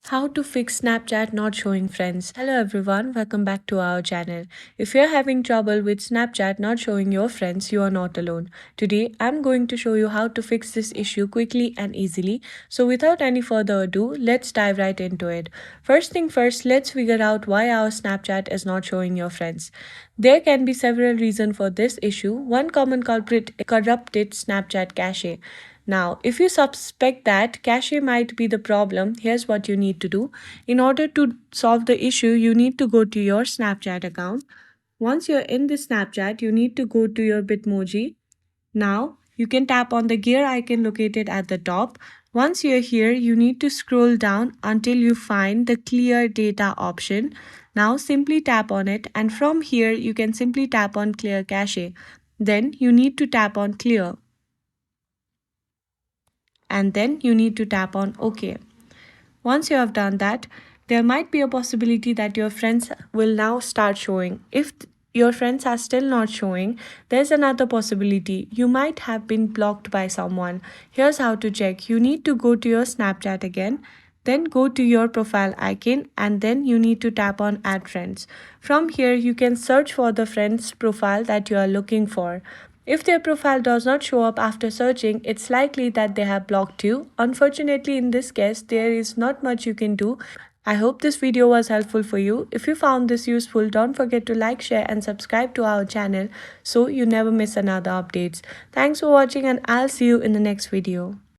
How to fix Snapchat not showing friends. Hello everyone, welcome back to our channel. If you're having trouble with Snapchat not showing your friends, you are not alone. Today, I'm going to show you how to fix this issue quickly and easily. So without any further ado, let's dive right into it. First thing first, let's figure out why our Snapchat is not showing your friends. There can be several reasons for this issue. One common culprit is corrupted Snapchat cache. Now, if you suspect that cache might be the problem, here's what you need to do. In order to solve the issue, you need to go to your Snapchat account. Once you're in the Snapchat, you need to go to your Bitmoji. Now, you can tap on the gear icon located at the top. Once you're here, you need to scroll down until you find the clear data option. Now, simply tap on it, and from here, you can simply tap on clear cache. Then, you need to tap on clear, and then you need to tap on OK. Once you have done that, there might be a possibility that your friends will now start showing. If your friends are still not showing, there's another possibility. You might have been blocked by someone. Here's how to check. You need to go to your Snapchat again, then go to your profile icon, and then you need to tap on add friends. From here, you can search for the friend's profile that you are looking for. If their profile does not show up after searching, it's likely that they have blocked you. Unfortunately, in this case, there is not much you can do. I hope this video was helpful for you. If you found this useful, don't forget to like, share and subscribe to our channel so you never miss another updates. Thanks for watching and I'll see you in the next video.